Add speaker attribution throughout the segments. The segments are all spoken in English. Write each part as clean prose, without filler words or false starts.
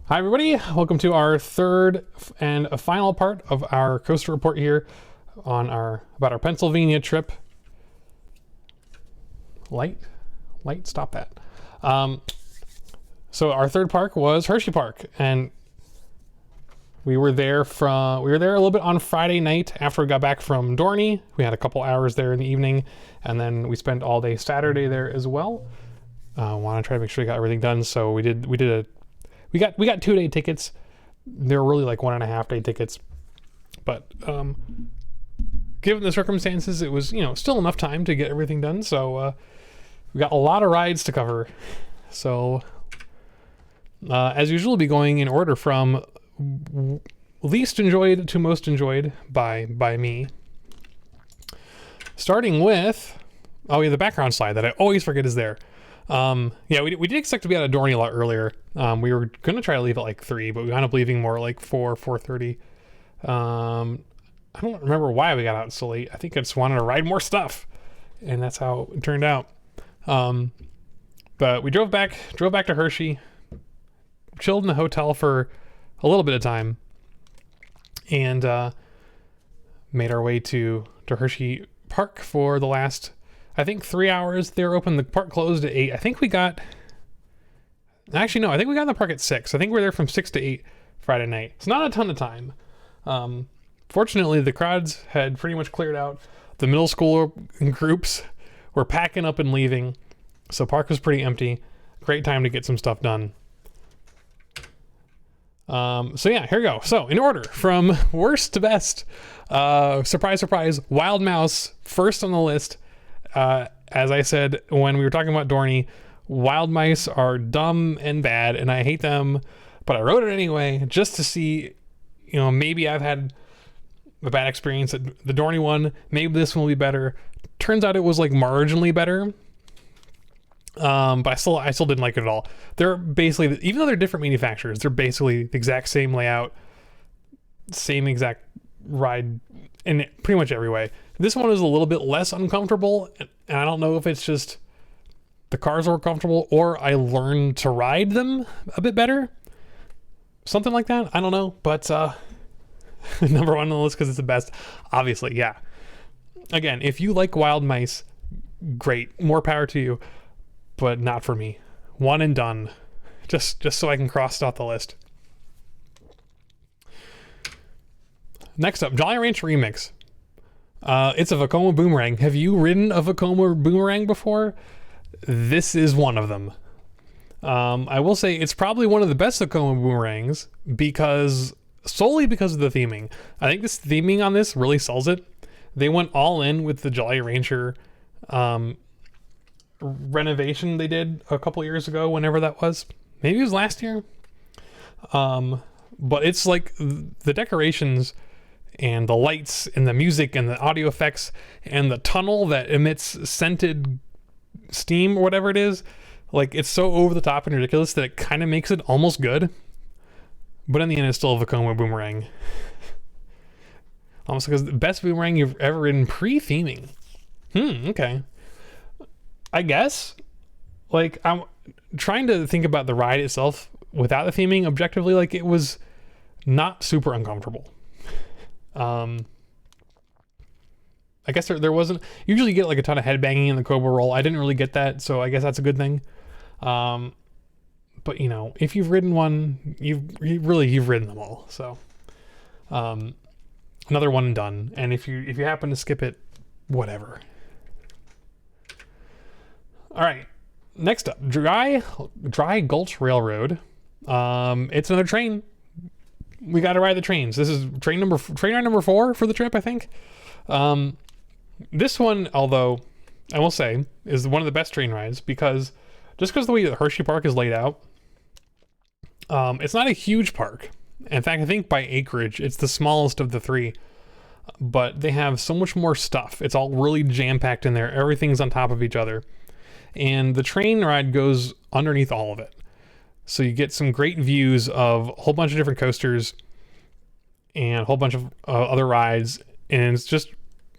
Speaker 1: Hi everybody, welcome to our third and a final part of our coaster report here on about our Pennsylvania trip. Light, stop that. So our third park was Hersheypark, and we were there a little bit on Friday night after we got back from Dorney. We had a couple hours there in the evening, and then we spent all day Saturday there as well. Want to try to make sure we got everything done, so we got 2-day tickets. They were really like 1.5 day tickets, but given the circumstances, it was still enough time to get everything done. So we got a lot of rides to cover. So as usual, we'll be going in order from least enjoyed to most enjoyed by me. Starting with the background slide that I always forget is there. We did expect to be out of Dorney a lot earlier. We were going to try to leave at like 3, but we wound up leaving more like 4:30. I don't remember why we got out so late. I think I just wanted to ride more stuff, and that's how it turned out. But we drove back to Hershey, chilled in the hotel for a little bit of time, and made our way to Hersheypark for the last, I think, 3 hours. They were open. The park closed at 8. I think we got in the park at 6. I think we were there from 6 to 8 Friday night. It's not a ton of time. Fortunately, the crowds had pretty much cleared out. The middle school groups were packing up and leaving, so park was pretty empty. Great time to get some stuff done. Here we go. So in order from worst to best, surprise, surprise, Wild Mouse first on the list. As I said when we were talking about Dorney, wild mice are dumb and bad, and I hate them, but I rode it anyway just to see, maybe I've had a bad experience at the Dorney one. Maybe this one will be better. Turns out it was like marginally better. But I still didn't like it at all. They're basically, even though they're different manufacturers, they're basically the exact same layout, same exact ride in pretty much every way. This one is a little bit less uncomfortable, and I don't know if it's just the cars were comfortable or I learned to ride them a bit better. Something like that. I don't know, but number one on the list because it's the best. Obviously, yeah. Again, if you like wild mice, great. More power to you, but not for me. One and done. Just so I can cross it off the list. Next up, Jolly Rancher Remix. It's a Vekoma Boomerang. Have you ridden a Vekoma Boomerang before? This is one of them. I will say it's probably one of the best Vekoma Boomerangs solely because of the theming. I think this theming on this really sells it. They went all in with the Jolly Rancher renovation they did a couple years ago, whenever that was. Maybe it was last year. But it's like the decorations and the lights and the music and the audio effects and the tunnel that emits scented steam or whatever it is, like, it's so over the top and ridiculous that it kind of makes it almost good, but in the end it's still a Vekoma Boomerang. Almost because the best boomerang you've ever ridden pre-theming. Okay, I guess. Like, I'm trying to think about the ride itself without the theming objectively. Like, it was not super uncomfortable. I guess there wasn't, usually you get like a ton of headbanging in the Cobra roll. I didn't really get that, so I guess that's a good thing. But if you've ridden one, you've ridden them all. So, another one and done. And if you happen to skip it, whatever. All right, next up, Dry Gulch Railroad. It's another train. We got to ride the trains. This is train ride number 4 for the trip, I think. This one, although I will say, is one of the best train rides because of the way that Hersheypark is laid out. It's not a huge park. In fact, I think by acreage, it's the smallest of the 3. But they have so much more stuff. It's all really jam-packed in there. Everything's on top of each other. And the train ride goes underneath all of it. So you get some great views of a whole bunch of different coasters and a whole bunch of other rides. And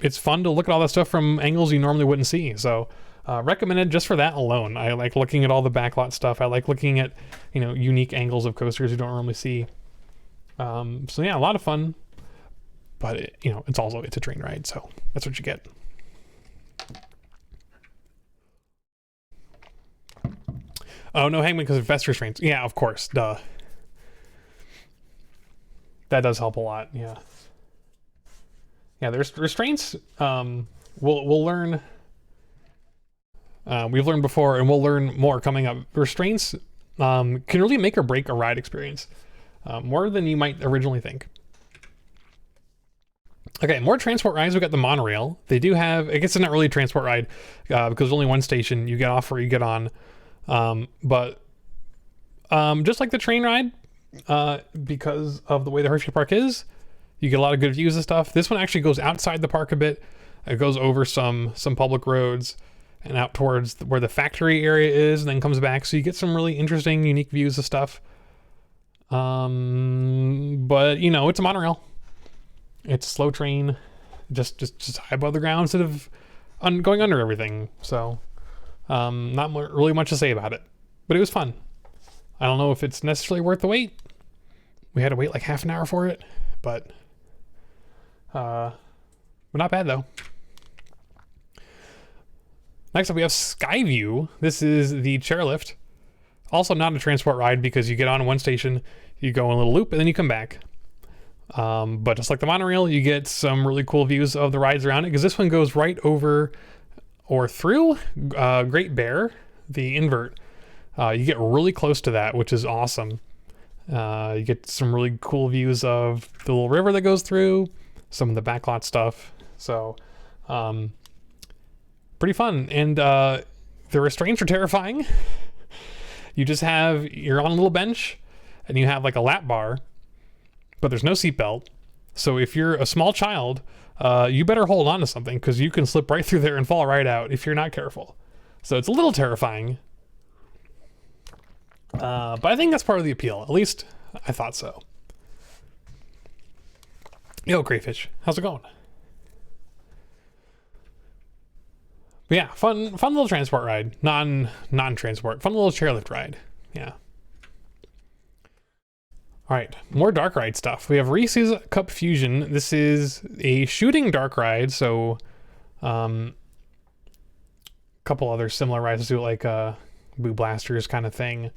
Speaker 1: it's fun to look at all that stuff from angles you normally wouldn't see. So Recommended just for that alone. I like looking at all the backlot stuff. I like looking at, you know, unique angles of coasters you don't normally see. So yeah, a lot of fun. But it, you know, it's a train ride, so that's what you get. Oh, no hangman because of investor restraints. Yeah, of course, duh. That does help a lot. Yeah. Yeah, there's restraints. We'll learn. We've learned before, and we'll learn more coming up. Restraints can really make or break a ride experience, more than you might originally think. Okay, more transport rides. We got the monorail. They do have, I guess it's not really a transport ride because there's only one station. You get off or you get on. But just like the train ride, because of the way the Hersheypark is, you get a lot of good views and stuff. This one actually goes outside the park a bit. It goes over some public roads and out towards where the factory area is, and then comes back. So you get some really interesting, unique views of stuff. But you know, it's a monorail. It's a slow train, just high above the ground instead of going under everything. So not really much to say about it, but it was fun. I don't know if it's necessarily worth the wait. We had to wait like half an hour for it, but not bad though. Next up we have Skyview. This is the chairlift. Also not a transport ride because you get on one station, you go in a little loop, and then you come back. But just like the monorail, you get some really cool views of the rides around it, because this one goes right over or through Great Bear, the invert. You get really close to that, which is awesome. You get some really cool views of the little river that goes through, some of the backlot stuff. So pretty fun. And the restraints are terrifying. You're on a little bench and you have like a lap bar, but there's no seatbelt. So if you're a small child, you better hold on to something, because you can slip right through there and fall right out if you're not careful. So it's a little terrifying. But I think that's part of the appeal. At least I thought so. Yo, Crayfish, how's it going? But yeah, fun little transport ride. Non-transport. Fun little chairlift ride. Yeah. All right, more dark ride stuff. We have Reese's Cupfusion. This is a shooting dark ride. So, a couple other similar rides to it, like Boo Blasters kind of thing,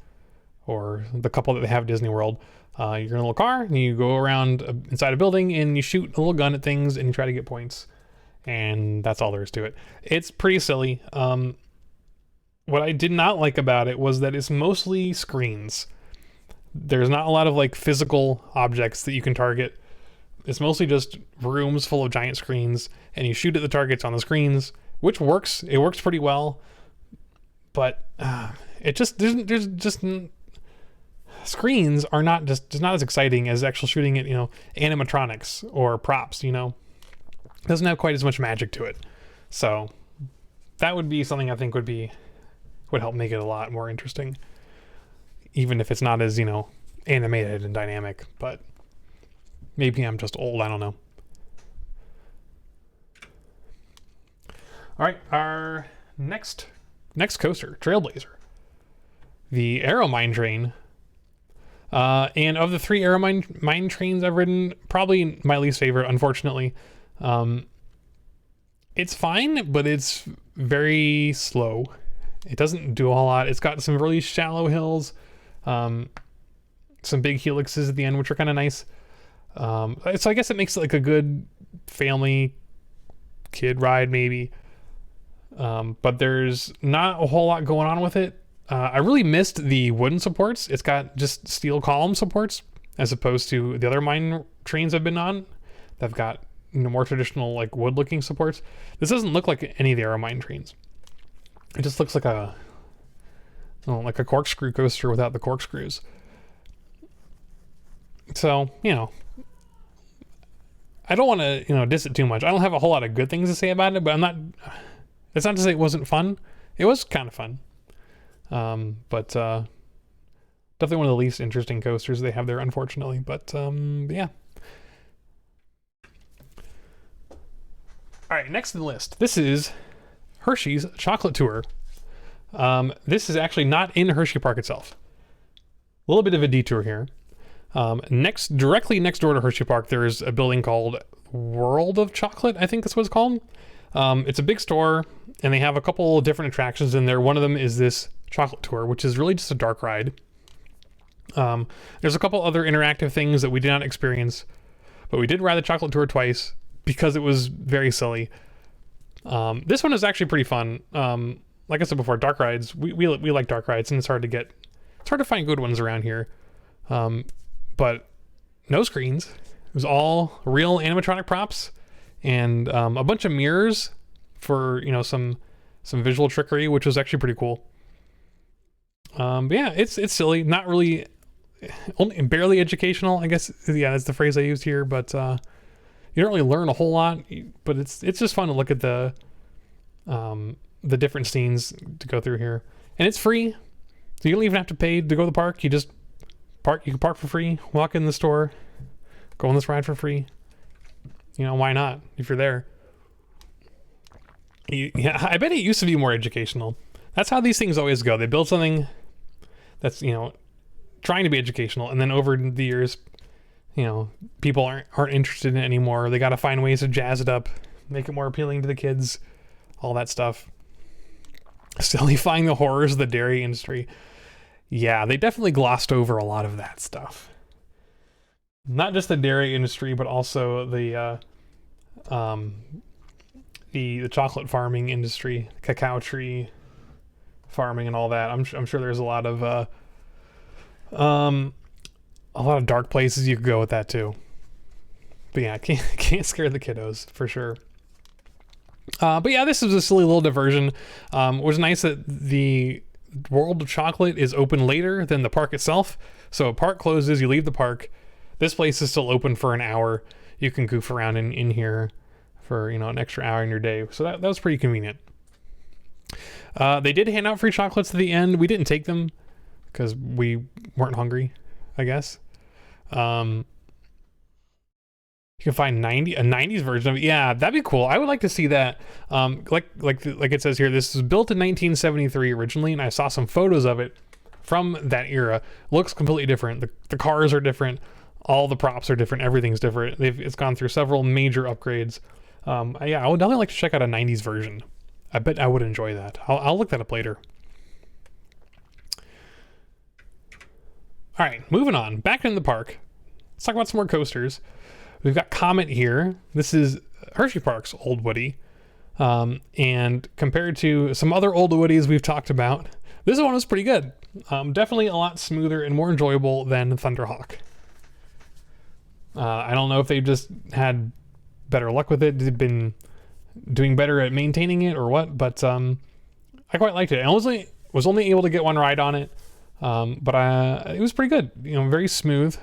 Speaker 1: or the couple that they have at Disney World. You're in a little car and you go around inside a building and you shoot a little gun at things and you try to get points. And that's all there is to it. It's pretty silly. What I did not like about it was that it's mostly screens. There's not a lot of like physical objects that you can target. It's mostly just rooms full of giant screens, and you shoot at the targets on the screens, which works. It works pretty well, but it just there's just screens are not just not as exciting as actual shooting at, you know, animatronics or props. You know, it doesn't have quite as much magic to it. So that would be something I think would help make it a lot more interesting. Even if it's not as, you know, animated and dynamic, but maybe I'm just old, I don't know. All right, our next coaster, Trailblazer. The Aero Mine Train. And of the 3 Aero Mine Trains I've ridden, probably my least favorite, unfortunately. It's fine, but it's very slow. It doesn't do a whole lot. It's got some really shallow hills. Some big helixes at the end, which are kind of nice. So I guess it makes it like a good family kid ride maybe. But there's not a whole lot going on with it. I really missed the wooden supports. It's got just steel column supports as opposed to the other mine trains I've been on. They've got, you know, more traditional like wood looking supports. This doesn't look like any of the Aero Mine trains. It just looks like a corkscrew coaster without the corkscrews. So, you know, I don't want to, you know, diss it too much. I don't have a whole lot of good things to say about it, but it's not to say it wasn't fun. It was kind of fun. But definitely one of the least interesting coasters they have there, unfortunately. But yeah. All right, next in the list. This is Hershey's Chocolate Tour. This is actually not in Hersheypark itself. A little bit of a detour here. Directly next door to Hersheypark, there is a building called World of Chocolate, I think that's what it's called. It's a big store, and they have a couple of different attractions in there. One of them is this chocolate tour, which is really just a dark ride. There's a couple other interactive things that we did not experience, but we did ride the chocolate tour twice because it was very silly. This one is actually pretty fun. Like I said before, dark rides, we like dark rides, and it's hard to find good ones around here. But no screens. It was all real animatronic props, and a bunch of mirrors for, you know, some visual trickery, which was actually pretty cool. But yeah, it's silly, not really, only barely educational, I guess. Yeah, that's the phrase I used here. But you don't really learn a whole lot. But it's just fun to look at the different scenes to go through here, and it's free, so you don't even have to pay to go to the park. You just park. You can park for free, walk in the store, go on this ride for free. You know, why not if you're there? Yeah, I bet it used to be more educational. That's how these things always go. They build something that's, you know, trying to be educational, and then over the years, you know, people aren't interested in it anymore. They got to find ways to jazz it up, make it more appealing to the kids, all that stuff. Stillifying the horrors of the dairy industry. Yeah, they definitely glossed over a lot of that stuff. Not just the dairy industry, but also the chocolate farming industry, cacao tree farming, and all that. I'm sure there's a lot of dark places you could go with that too. But yeah, can't scare the kiddos for sure. But yeah, this is a silly little diversion. It was nice that the World of Chocolate is open later than the park itself. So park closes, you leave the park. This place is still open for an hour. You can goof around in here for, you know, an extra hour in your day. So that was pretty convenient. They did hand out free chocolates at the end. We didn't take them because we weren't hungry, I guess. You can find a 90s version of it. Yeah, that'd be cool. I would like to see that. Like it says here, this was built in 1973 originally, and I saw some photos of it from that era. Looks completely different. The cars are different. All the props are different. Everything's different. It's gone through several major upgrades. Yeah, I would definitely like to check out a 90s version. I bet I would enjoy that. I'll look that up later. All right, moving on. Back in the park. Let's talk about some more coasters. We've got Comet here. This is Hersheypark's Old Woody. And compared to some other Old Woodies we've talked about, this one was pretty good. Definitely a lot smoother and more enjoyable than Thunderhawk. I don't know if they just had better luck with it, they've been doing better at maintaining it or what, but I quite liked it. I was only able to get one ride on it, but it was pretty good. You know, very smooth.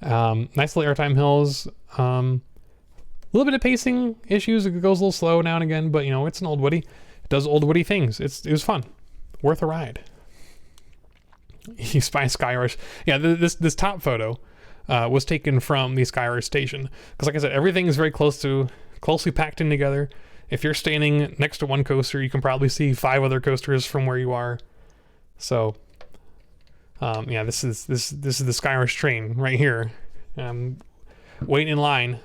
Speaker 1: Nice little airtime hills. A little bit of pacing issues. It goes a little slow now and again, but you know, it's an Old Woody. It does Old Woody things. It was fun. Worth a ride. You spy Skyrush. Yeah, this top photo was taken from the Skyrush station. Because like I said, everything is very closely packed in together. If you're standing next to one coaster, you can probably see 5 other coasters from where you are. So yeah, this is the Skyrush train right here. Waiting in line.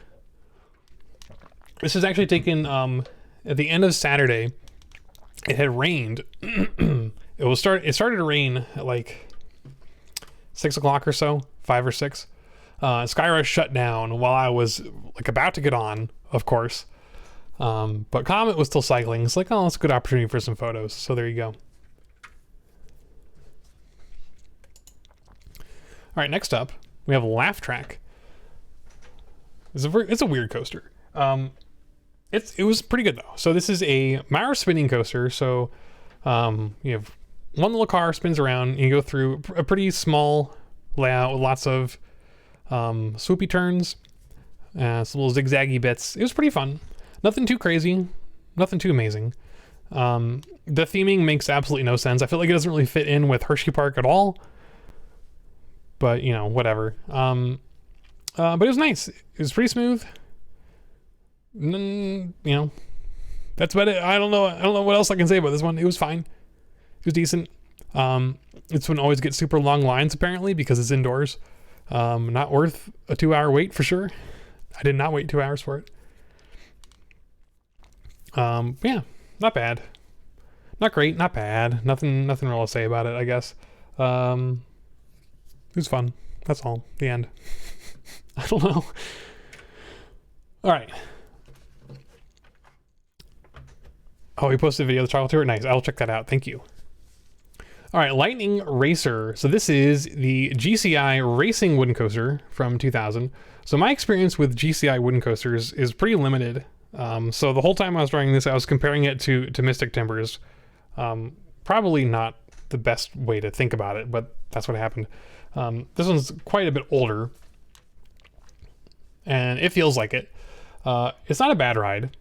Speaker 1: This is actually taken at the end of Saturday. It had rained. It started to rain at like 6 o'clock or so, 5 or 6. Skyrush shut down while I was like about to get on, of course. But Comet was still cycling. It's like, oh, it's a good opportunity for some photos. So there you go. All right, next up, we have Laff Track. It's a weird coaster. It was pretty good though. So this is a Maurer spinning coaster. So you have one little car spins around, and you go through a pretty small layout with lots of swoopy turns, some little zigzaggy bits. It was pretty fun. Nothing too crazy, nothing too amazing. The theming makes absolutely no sense. I feel like it doesn't really fit in with Hersheypark at all. But you know, whatever. But it was nice. It was pretty smooth. You know, That's about it. I don't know what else I can say about this one. It was fine. It was decent. This one always gets super long lines apparently because it's indoors. Not worth a 2-hour wait for sure. I did not wait 2 hours for it. Yeah, not bad. Not great, not bad. Nothing real to say about it, I guess. It was fun. That's all. The end. I don't know. All right. Oh, he posted a video of the chocolate tour. Nice. I'll check that out. Thank you. All right, Lightning Racer. So this is the GCI racing wooden coaster from 2000. So my experience with GCI wooden coasters is pretty limited. So the whole time I was riding this, I was comparing it to Mystic Timbers. Probably not the best way to think about it, but that's what happened. This one's quite a bit older, and it feels like it. It's not a bad ride.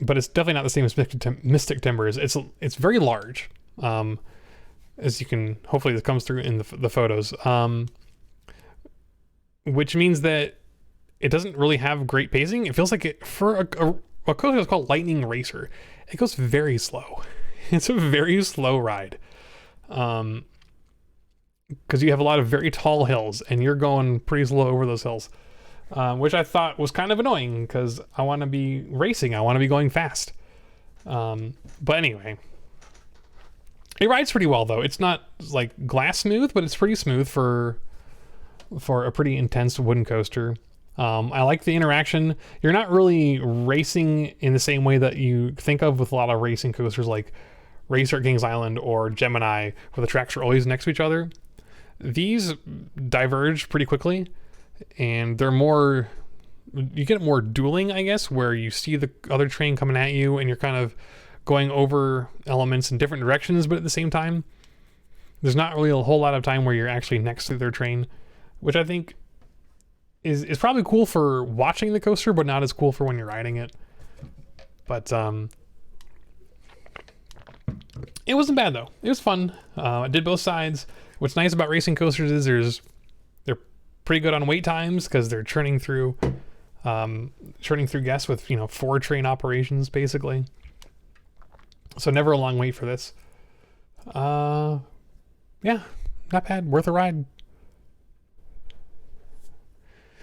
Speaker 1: But it's definitely not the same as Mystic Timbers. It's very large, as you can, hopefully this comes through in the photos, which means that it doesn't really have great pacing. It feels like it, for a coaster that's called Lightning Racer, it goes very slow. It's a very slow ride, because you have a lot of very tall hills and you're going pretty slow over those hills. Which I thought was kind of annoying because I want to be racing. I want to be going fast. But anyway, it rides pretty well though. It's not like glass smooth, but it's pretty smooth for a pretty intense wooden coaster. I like the interaction. You're not really racing in the same way that you think of with a lot of racing coasters like Racer at Kings Island or Gemini, where the tracks are always next to each other. These diverge pretty quickly. And they're more, you get more dueling, I guess, where you see the other train coming at you and you're kind of going over elements in different directions, but at the same time, there's not really a whole lot of time where you're actually next to their train, which I think is probably cool for watching the coaster, but not as cool for when you're riding it. But it wasn't bad though. It was fun. I did both sides. What's nice about racing coasters is they're pretty good on wait times because they're churning through guests with 4 train operations basically. So never a long wait for this. Yeah, not bad. Worth a ride.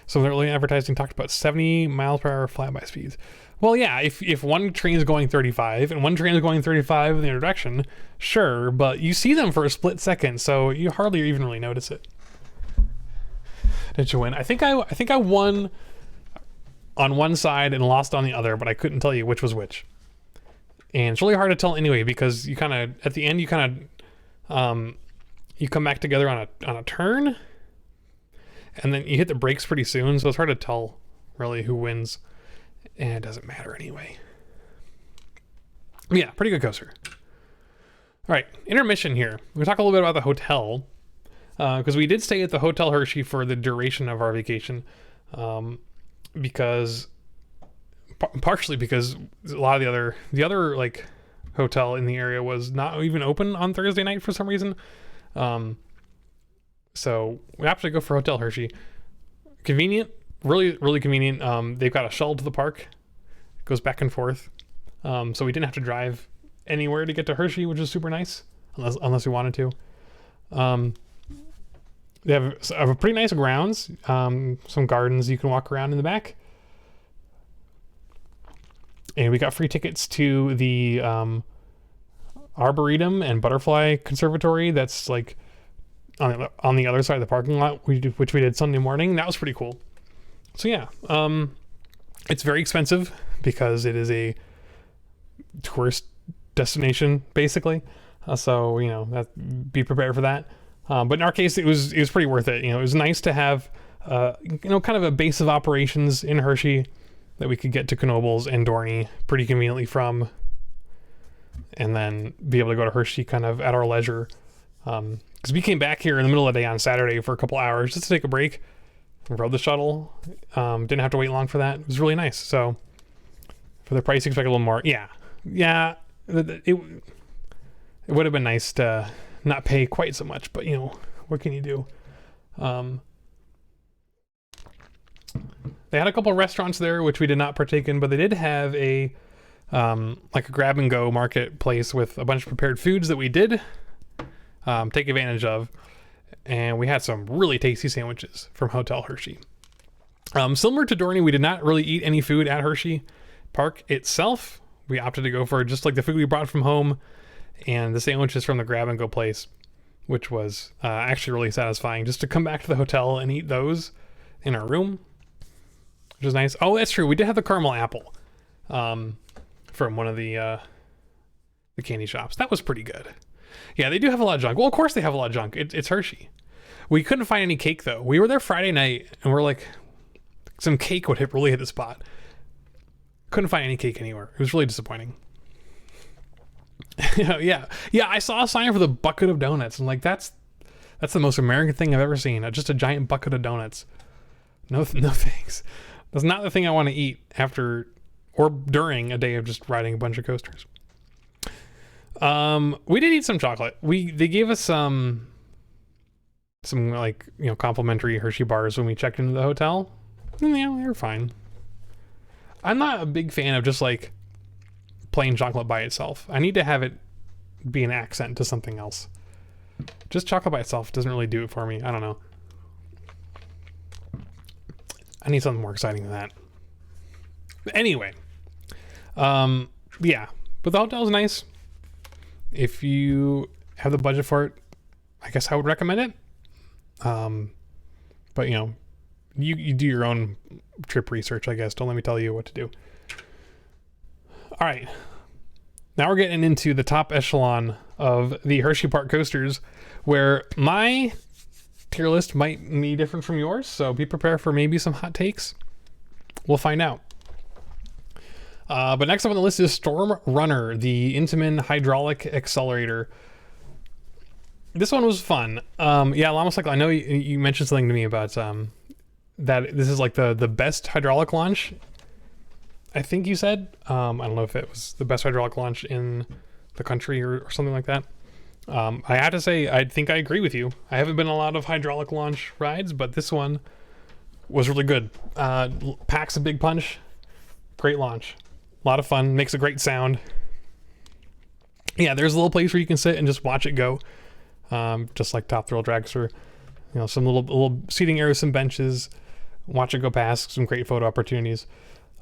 Speaker 1: So the early advertising talked about 70 miles per hour flyby speeds. Well, yeah, if one train is going 35 and one train is going 35 in the other direction, sure, but you see them for a split second, so you hardly even really notice it. Did you win? I think I won on one side and lost on the other, but I couldn't tell you which was which. And it's really hard to tell anyway because you kind of at the end you kind of you come back together on a turn, and then you hit the brakes pretty soon, so it's hard to tell really who wins, and it doesn't matter anyway. Yeah, pretty good coaster. All right, intermission here. We're gonna talk a little bit about the hotel. Because we did stay at the Hotel Hershey for the duration of our vacation, partially because a lot of the other like hotel in the area was not even open on Thursday night for some reason. So we opted to go for Hotel Hershey. Convenient, really, really convenient. They've got a shuttle to the park, it goes back and forth. So we didn't have to drive anywhere to get to Hershey, which is super nice, unless we wanted to. They have a pretty nice grounds, some gardens you can walk around in the back. And we got free tickets to the Arboretum and Butterfly Conservatory that's like on the other side of the parking lot, which we did Sunday morning. That was pretty cool. So yeah, it's very expensive because it is a tourist destination, basically. So, be prepared for that. But in our case, it was pretty worth it. It was nice to have, kind of a base of operations in Hershey that we could get to Knoebels and Dorney pretty conveniently from, and then be able to go to Hershey kind of at our leisure. Because we came back here in the middle of the day on Saturday for a couple hours just to take a break and rode the shuttle. Didn't have to wait long for that. It was really nice. So for the price, you expect a little more. Yeah. It would have been nice to not pay quite so much, but what can you do? They had a couple of restaurants there, which we did not partake in, but they did have a like a grab and go marketplace with a bunch of prepared foods that we did take advantage of. And we had some really tasty sandwiches from Hotel Hershey. Similar to Dorney, we did not really eat any food at Hersheypark itself. We opted to go for just like the food we brought from home and the sandwiches from the grab and go place, which was actually really satisfying just to come back to the hotel and eat those in our room, which was nice. Oh, that's true. We did have the caramel apple from one of the candy shops. That was pretty good. Yeah, they do have a lot of junk. Well, of course they have a lot of junk. It's Hershey. We couldn't find any cake though. We were there Friday night and we're like, some cake would really hit the spot. Couldn't find any cake anywhere. It was really disappointing. yeah. I saw a sign for the bucket of donuts. I'm like, that's the most American thing I've ever seen. Just a giant bucket of donuts. No thanks. That's not the thing I want to eat after or during a day of just riding a bunch of coasters. We did eat some chocolate. They gave us some like, complimentary Hershey bars when we checked into the hotel. And, they were fine. I'm not a big fan of just like plain chocolate by itself. I need to have it be an accent to something else. Just chocolate by itself doesn't really do it for me. I don't know. I need something more exciting than that. But anyway, yeah, but the hotel's nice. If you have the budget for it, I guess I would recommend it. But you do your own trip research, I guess. Don't let me tell you what to do. All right. Now we're getting into the top echelon of the Hersheypark coasters, where my tier list might be different from yours. So be prepared for maybe some hot takes. We'll find out. But next up on the list is Storm Runner, the Intamin hydraulic accelerator. This one was fun. Yeah, Llama Cycle, I know you mentioned something to me about that this is like the best hydraulic launch, I think you said. I don't know if it was the best hydraulic launch in the country or something like that. I have to say, I think I agree with you. I haven't been on a lot of hydraulic launch rides, but this one was really good. Packs a big punch. Great launch. A lot of fun. Makes a great sound. Yeah, there's a little place where you can sit and just watch it go. Just like Top Thrill Dragster. Some little seating areas, some benches. Watch it go past. Some great photo opportunities.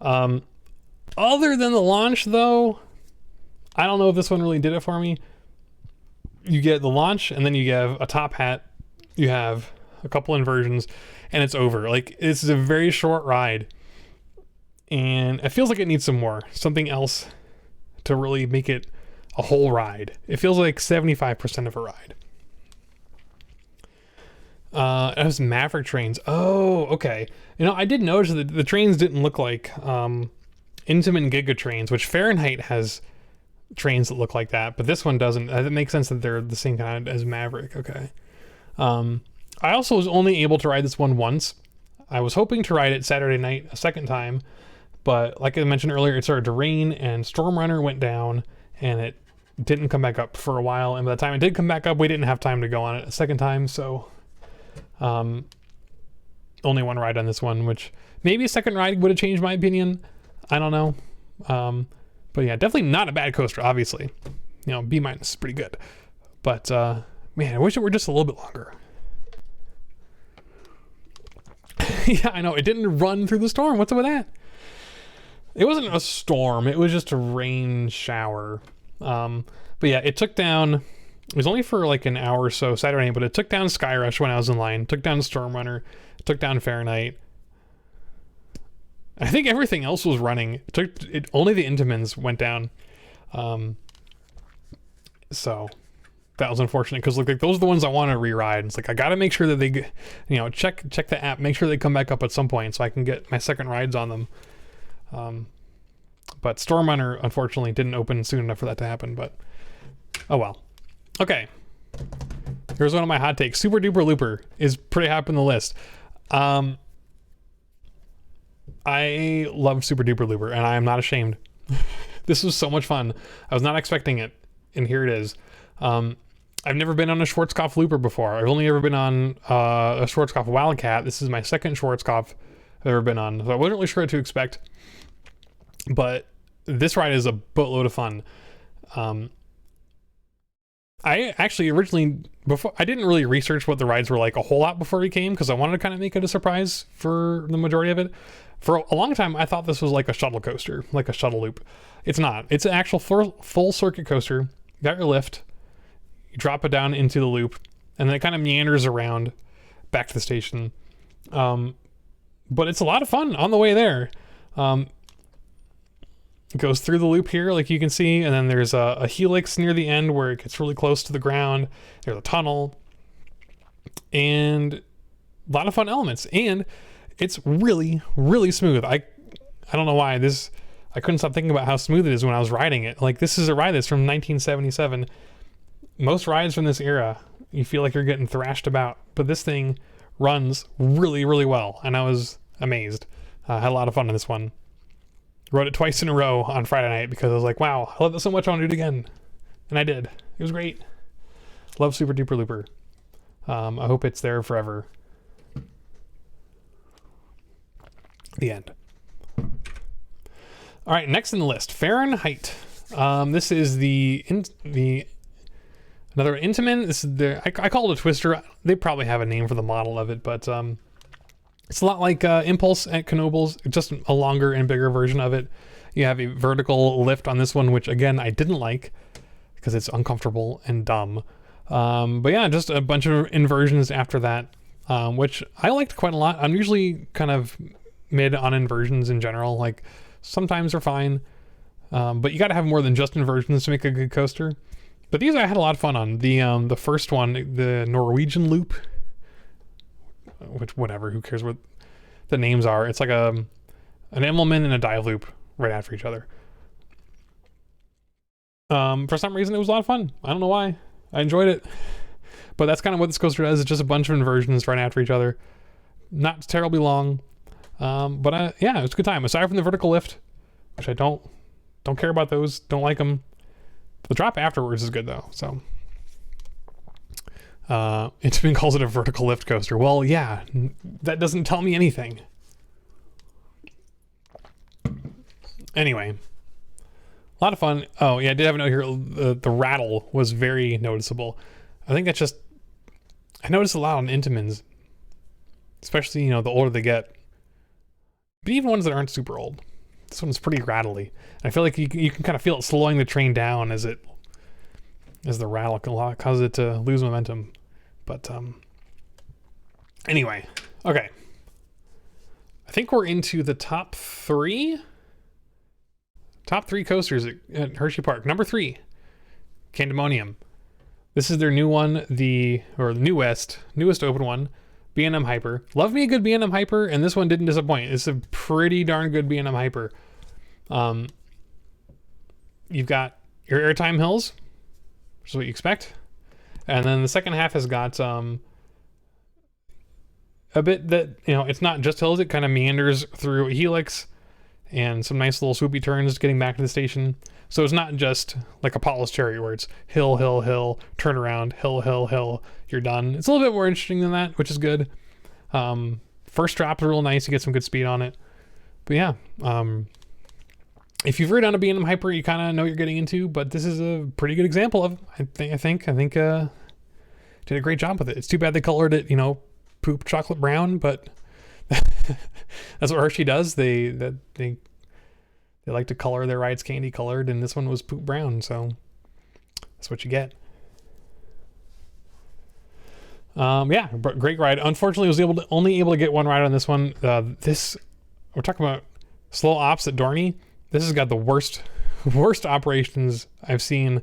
Speaker 1: Other than the launch, though, I don't know if this one really did it for me. You get the launch, and then you have a top hat. You have a couple inversions, and it's over. Like, this is a very short ride, and it feels like it needs some more. Something else to really make it a whole ride. It feels like 75% of a ride. It has Maverick trains. Oh, okay. I did notice that the trains didn't look like Intamin Giga trains, which Fahrenheit has trains that look like that, but this one doesn't. It makes sense that they're the same kind as Maverick. Okay. I also was only able to ride this one once. I was hoping to ride it Saturday night a second time, but like I mentioned earlier, it started to rain and Storm Runner went down and it didn't come back up for a while. And by the time it did come back up, we didn't have time to go on it a second time. So only one ride on this one, which maybe a second ride would have changed my opinion. I don't know. But yeah, definitely not a bad coaster, obviously. B- is pretty good. But man, I wish it were just a little bit longer. Yeah, I know. It didn't run through the storm. What's up with that? It wasn't a storm. It was just a rain shower. But yeah, it took down... It was only for like an hour or so Saturday night, but it took down Skyrush when I was in line. Took down Storm Runner. Took down Fahrenheit. I think everything else was running. Only the Intamins went down. So that was unfortunate because like those are the ones I want to re-ride. It's like I got to make sure that they, check the app, make sure they come back up at some point so I can get my second rides on them. But Storm Runner unfortunately didn't open soon enough for that to happen. But oh well. Okay. Here's one of my hot takes. Sooperdooperlooper is pretty high up on the list. I love Sooperdooperlooper, and I am not ashamed. This was so much fun. I was not expecting it, and here it is. I've never been on a Schwarzkopf Looper before. I've only ever been on a Schwarzkopf Wildcat. This is my second Schwarzkopf I've ever been on. So I wasn't really sure what to expect, but this ride is a boatload of fun. I actually originally, before, I didn't really research what the rides were like a whole lot before we came, because I wanted to kind of make it a surprise for the majority of it. For a long time, I thought this was like a shuttle coaster, like a shuttle loop. It's not. It's an actual full circuit coaster. You got your lift, you drop it down into the loop, and then it kind of meanders around back to the station. But it's a lot of fun on the way there. It goes through the loop here, like you can see, and then there's a helix near the end where it gets really close to the ground. There's a tunnel, and a lot of fun elements, and it's really, really smooth. I don't know why I couldn't stop thinking about how smooth it is when I was riding it. Like, this is a ride that's from 1977. Most rides from this era, you feel like you're getting thrashed about, but this thing runs really, really well, and I was amazed. I had a lot of fun in this one. Rode it twice in a row on Friday night because I was like, wow, I love this so much, I want to do it again. And I did. It was great. Love Sooperdooperlooper. I hope it's there forever. The end. All right, next in the list, Fahrenheit. This is another Intamin. This is I call it a twister. They probably have a name for the model of it, but it's a lot like Impulse at Knoebels, just a longer and bigger version of it. You have a vertical lift on this one, which again, I didn't like because it's uncomfortable and dumb. But yeah, just a bunch of inversions after that, which I liked quite a lot. I'm usually kind of mid on inversions in general. Like, sometimes they're fine, but you got to have more than just inversions to make a good coaster. But these I had a lot of fun on. The first one, the Norwegian loop, which, whatever, who cares what the names are. It's like an Immelman and a dive loop right after each other. For some reason, it was a lot of fun. I don't know why. I enjoyed it. But that's kind of what this coaster does. It's just a bunch of inversions right after each other. Not terribly long. But yeah, it was a good time. Aside from the vertical lift, which I don't care about those. Don't like them. The drop afterwards is good though, so. Intamin calls it a vertical lift coaster. Well, yeah, that doesn't tell me anything. Anyway, a lot of fun. Oh yeah, I did have a note here. The rattle was very noticeable. I think that's just, I notice a lot on Intamins, especially, the older they get. But even ones that aren't super old. This one's pretty rattly. I feel like you can kind of feel it slowing the train down as the rattle can cause it to lose momentum. But anyway, okay. I think we're into the top three coasters at Hersheypark. Number 3, Candymonium. This is their new one, newest open one, B&M Hyper. Love me a good B&M Hyper, and this one didn't disappoint. It's a pretty darn good B&M Hyper. You've got your airtime hills, which is what you expect. And then the second half has got a bit that, it's not just hills. It kind of meanders through a helix and some nice little swoopy turns getting back to the station. So it's not just like a polished chariot where it's hill, hill, hill, turn around, hill, hill, hill, you're done. It's a little bit more interesting than that, which is good. First drop is real nice. You get some good speed on it. But yeah, if you've ridden on a B&M Hyper, you kind of know what you're getting into, but this is a pretty good example of it. I think did a great job with it. It's too bad they colored it, poop chocolate brown, but that's what Hershey does. They like to color their rides candy colored, and this one was poop brown, so that's what you get. Yeah, great ride. Unfortunately, I was only able to get one ride on this one. We're talking about slow ops at Dorney. This has got the worst operations I've seen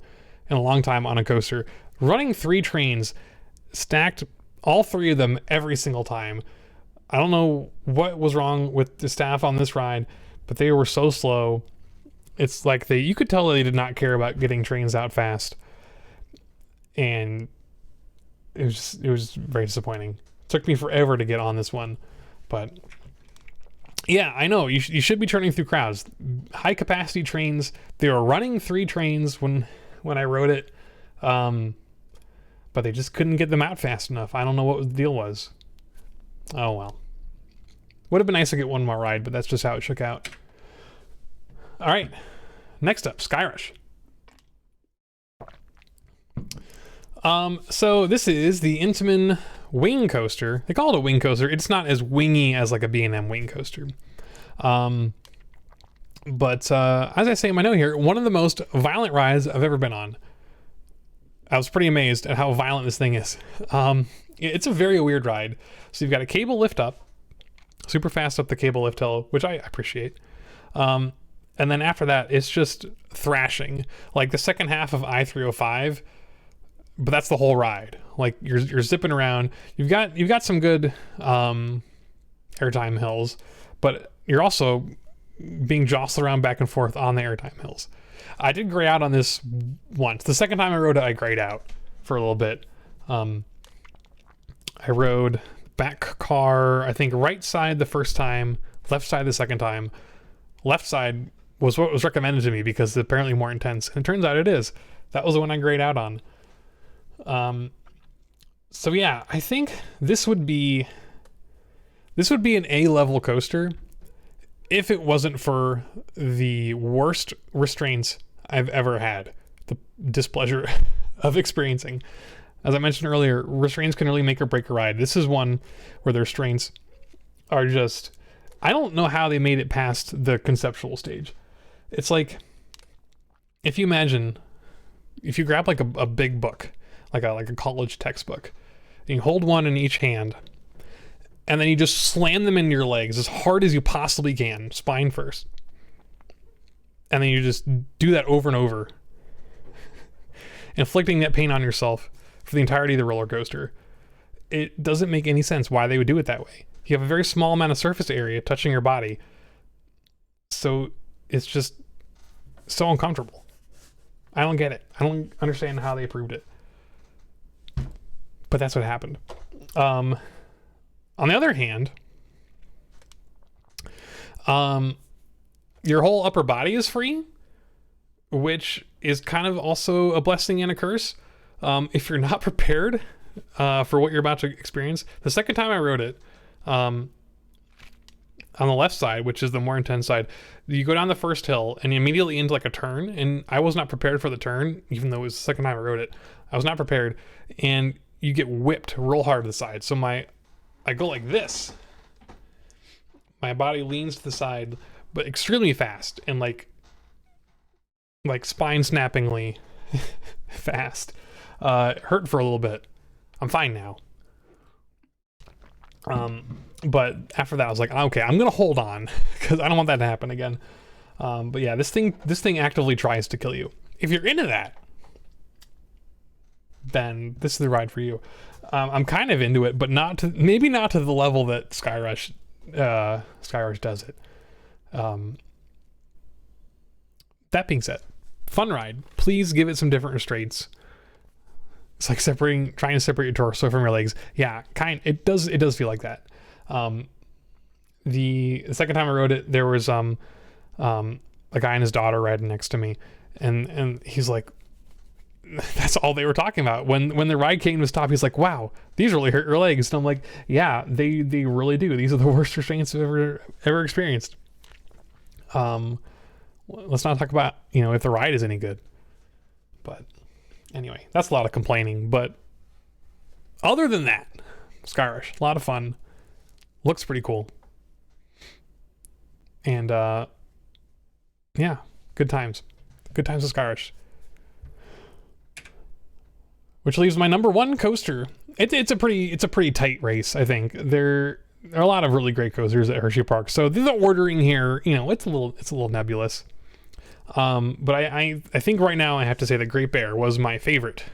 Speaker 1: in a long time on a coaster. Running 3 trains, stacked all 3 of them every single time. I don't know what was wrong with the staff on this ride, but they were so slow. It's like you could tell they did not care about getting trains out fast. And it was very disappointing. It took me forever to get on this one, but yeah, I know you should be turning through crowds. High capacity trains. They were running 3 trains when I rode it, but they just couldn't get them out fast enough. I don't know what the deal was. Oh well. Would have been nice to get one more ride, but that's just how it shook out. All right, next up, Skyrush. So this is the Intamin wing coaster. They call it a wing coaster. It's not as wingy as like a B&M wing coaster. But as I say in my note here, one of the most violent rides I've ever been on. I was pretty amazed at how violent this thing is. It's a very weird ride. So you've got a cable lift up, super fast up the cable lift hill, which I appreciate. And then after that, it's just thrashing. Like the second half of I-305, but that's the whole ride. Like you're zipping around. You've got some good airtime hills, but you're also being jostled around back and forth on the airtime hills. I did gray out on this once. The second time I rode it, I grayed out for a little bit. I rode back car, I think right side the first time, left side the second time. Left side was what was recommended to me because it's apparently more intense. And it turns out it is. That was the one I grayed out on. So yeah, I think this would be an A-level coaster if it wasn't for the worst restraints I've ever had, the displeasure of experiencing. As I mentioned earlier, restraints can really make or break a ride. This is one where the restraints are just, I don't know how they made it past the conceptual stage. It's like, if you imagine, if you grab like a big book, like a college textbook, and you hold one in each hand, and then you just slam them into your legs as hard as you possibly can, spine first. And then you just do that over and over, inflicting that pain on yourself for the entirety of the roller coaster. It doesn't make any sense why they would do it that way. You have a very small amount of surface area touching your body, so it's just so uncomfortable. I don't get it. I don't understand how they approved it. But that's what happened. On the other hand, your whole upper body is free, which is kind of also a blessing and a curse. If you're not prepared for what you're about to experience. The second time I rode it, on the left side, which is the more intense side, you go down the first hill and immediately into like a turn, and I was not prepared for the turn, even though it was the second time I rode it. I was not prepared, and you get whipped real hard to the side. So I go like this. My body leans to the side, but extremely fast and like spine snappingly fast. Hurt for a little bit. I'm fine now. But after that, I was like, okay, I'm gonna hold on because I don't want that to happen again. But yeah, this thing actively tries to kill you. If you're into that, then this is the ride for you. I'm kind of into it, but maybe not to the level that Skyrush does it. That being said, fun ride. Please give it some different restraints. It's like trying to separate your torso from your legs. Yeah, it does feel like that. The second time I rode it, there was a guy and his daughter riding next to me, and he's like, that's all they were talking about. When the ride came to stop, he's like, wow, these really hurt your legs. And I'm like, yeah, they really do. These are the worst restraints I've ever experienced. Let's not talk about, if the ride is any good. But anyway, that's a lot of complaining. But other than that, Skyrush, a lot of fun. Looks pretty cool. And yeah, good times. Good times with Skyrush. Which leaves my number one coaster. It's a pretty tight race, I think. There are a lot of really great coasters at Hersheypark. So the ordering here, it's a little nebulous. But I think right now I have to say that Great Bear was my favorite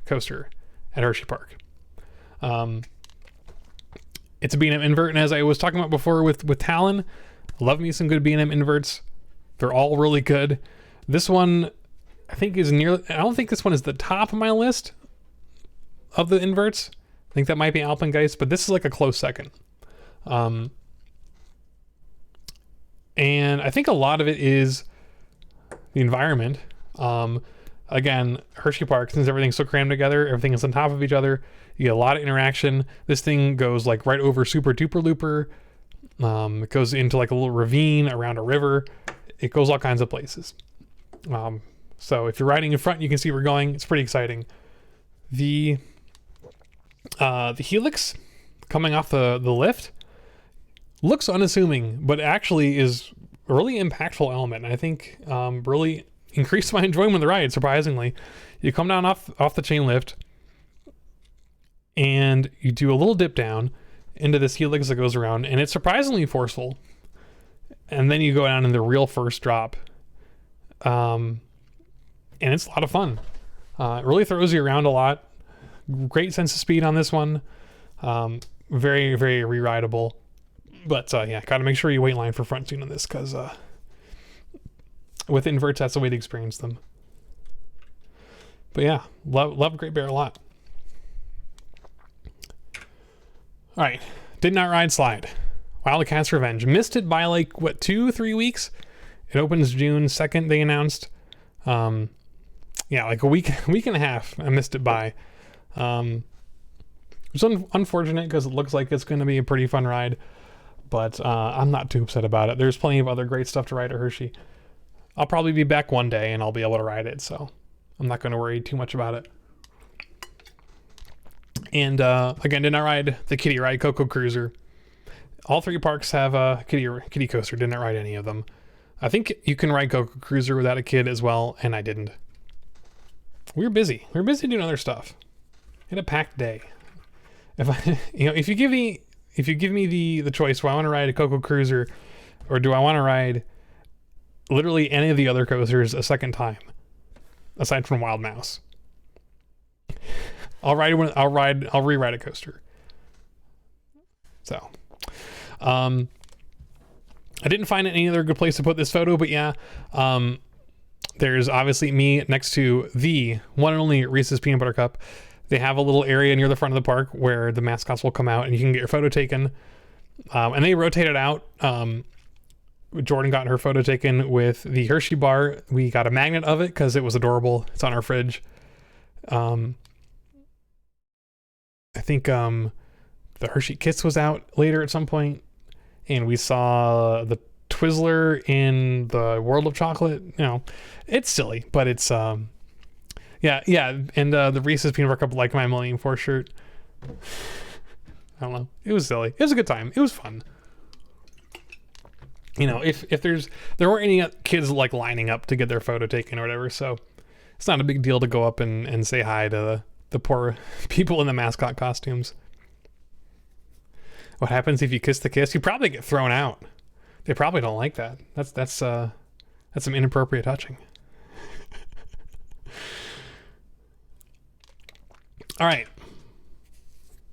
Speaker 1: coaster at Hersheypark. It's a B&M invert, and as I was talking about before with Talon, love me some good B&M inverts. They're all really good. This one, I think I don't think this one is the top of my list of the inverts. I think that might be Alpengeist, but this is like a close second. And I think a lot of it is the environment. Again, Hersheypark, since everything's so crammed together, everything is on top of each other, you get a lot of interaction. This thing goes like right over Sooperdooperlooper. It goes into like a little ravine around a river. It goes all kinds of places. So if you're riding in front, you can see where we're going. It's pretty exciting. The helix coming off the lift looks unassuming, but actually is a really impactful element. And I think really increased my enjoyment of the ride, surprisingly. You come down off the chain lift, and you do a little dip down into this helix that goes around, and it's surprisingly forceful. And then you go down in the real first drop. And it's a lot of fun. It really throws you around a lot. Great sense of speed on this one. Very, very re-rideable. But yeah, gotta make sure you wait in line for front seat on this, because with inverts, that's the way to experience them. But yeah, love Great Bear a lot. All right, did not ride Slide. Wildcat's Revenge. Missed it by like, what, 2-3 weeks? It opens June 2nd, they announced. Yeah, like a week and a half I missed it by. It's unfortunate because it looks like it's going to be a pretty fun ride, but I'm not too upset about it. There's plenty of other great stuff to ride at Hershey. I'll probably be back one day and I'll be able to ride it, so I'm not going to worry too much about it. And again, did not ride the kiddie ride, Coco Cruiser. All 3 parks have a kiddie coaster. Did not ride any of them. I think you can ride Coco Cruiser without a kid as well, and I didn't. We were busy. We were busy doing other stuff. We had a packed day. If you give me the choice, do I want to ride a Coco Cruiser, or do I want to ride literally any of the other coasters a second time, aside from Wild Mouse? I'll rewrite a coaster. So, I didn't find any other good place to put this photo, but yeah, there's obviously me next to the one and only Reese's Peanut Butter Cup. They have a little area near the front of the park where the mascots will come out and you can get your photo taken. And they rotate it out. Jordan got her photo taken with the Hershey bar. We got a magnet of it because it was adorable. It's on our fridge. I think the Hershey Kiss was out later at some point, and we saw the Twizzler in the World of Chocolate. You know, it's silly, but it's yeah, and the Reese's Peanut Butter Cup Like My Millennium Force shirt. I don't know. It was silly. It was a good time. It was fun. You know, if there weren't any kids like lining up to get their photo taken or whatever, so it's not a big deal to go up and say hi to the poor people in the mascot costumes. What happens if you kiss the kiss? You probably get thrown out. They probably don't like that. That's some inappropriate touching. All right.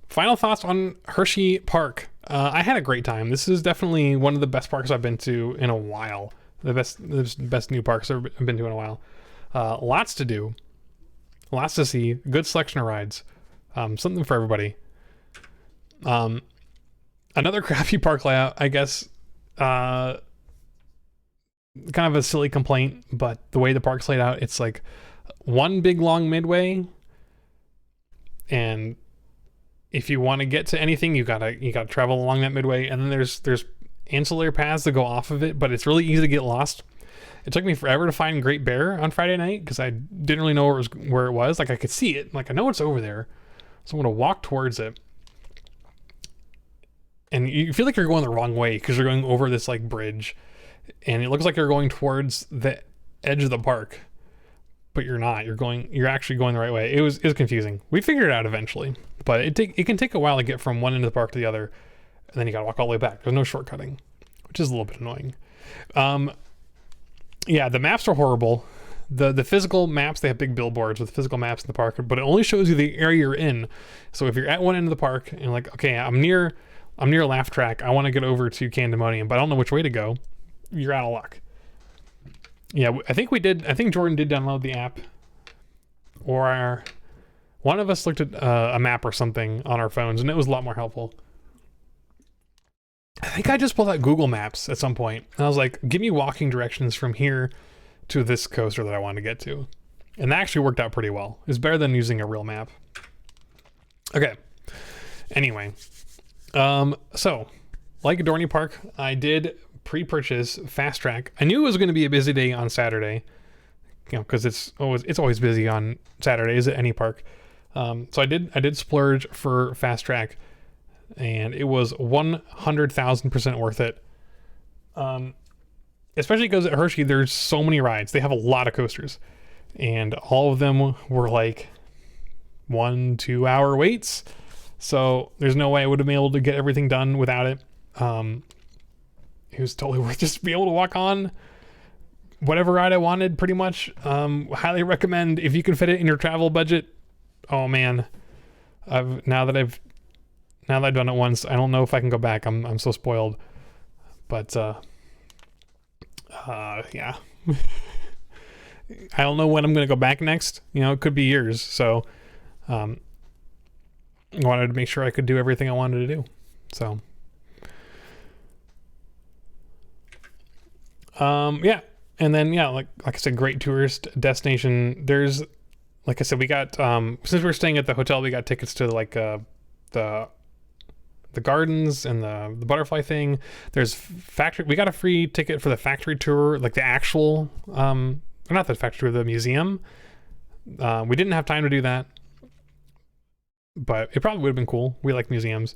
Speaker 1: Final thoughts on Hersheypark. I had a great time. This is definitely one of the best parks I've been to in a while. The best new parks I've been to in a while. Lots to do. Lots to see. Good selection of rides. Something for everybody. Another crappy park layout, I guess. Kind of a silly complaint, but the way the park's laid out, it's like one big long midway, and if you want to get to anything, you gotta travel along that midway, and then there's ancillary paths that go off of it, but it's really easy to get lost. It took me forever to find Great Bear on Friday night because I didn't really know where it was. Like, I could see it, like I know it's over there, so I'm gonna walk towards it, and you feel like you're going the wrong way because you're going over this like bridge, and it looks like you're going towards the edge of the park, but you're not. You're actually going the right way. It was confusing. We figured it out eventually, but it can take a while to get from one end of the park to the other, and then you gotta walk all the way back. There's no shortcutting, which is a little bit annoying. Yeah, the maps are horrible. The physical maps, they have big billboards with physical maps in the park, but it only shows you the area you're in. So if you're at one end of the park and like, okay, I'm near Laff Track, I want to get over to Candymonium, but I don't know which way to go, you're out of luck. Yeah, I think Jordan did download the app, or one of us looked at a map or something on our phones, and it was a lot more helpful. I think I just pulled out Google Maps at some point, and I was like, give me walking directions from here to this coaster that I want to get to. And that actually worked out pretty well. It's better than using a real map. Okay. Anyway. So, like Dorney Park, I did pre-purchase Fast Track. I knew it was going to be a busy day on Saturday, because it's always busy on Saturdays at any park. So I did splurge for Fast Track, and it was 100,000% worth it. Especially because at Hershey there's so many rides. They have a lot of coasters, and all of them were like 1-2 hour waits. So there's no way I would have been able to get everything done without it. It was totally worth just to be able to walk on whatever ride I wanted, pretty much. Highly recommend if you can fit it in your travel budget. Oh man, now that I've done it once, I don't know if I can go back. I'm so spoiled. But yeah. I don't know when I'm gonna go back next. It could be years. So I wanted to make sure I could do everything I wanted to do. So yeah. And then like I said, great tourist destination. There's, like I said, we got since we're staying at the hotel, we got tickets to like the gardens and the butterfly thing. There's factory. We got a free ticket for the factory tour, like the actual not the factory tour, the museum. We didn't have time to do that, but it probably would have been cool. We like museums.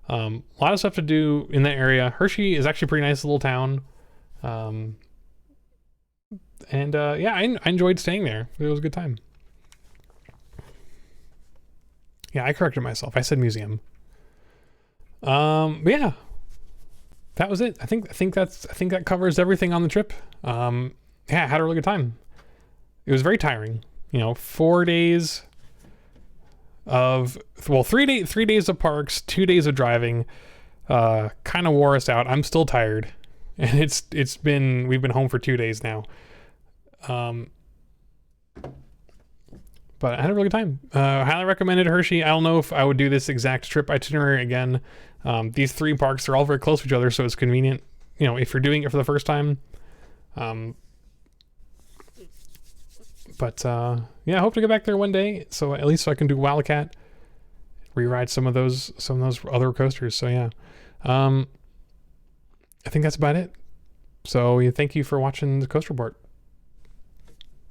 Speaker 1: A lot of stuff to do in that area. Hershey is actually a pretty nice little town. And yeah, I enjoyed staying there. It was a good time. Yeah, I corrected myself. I said museum. But yeah, that was it. I think that covers everything on the trip. Yeah, I had a really good time. It was very tiring. 4 days of, well, 3 days of parks, 2 days of driving, kind of wore us out. I'm still tired, and we've been home for 2 days now. But I had a really good time. Highly recommended Hershey. I don't know if I would do this exact trip itinerary again. These 3 parks are all very close to each other, so it's convenient, if you're doing it for the first time. But yeah, I hope to get back there one day, so at least I can do Wildcat, re-ride some of those other coasters. So yeah, I think that's about it. So yeah, thank you for watching the Coast Report.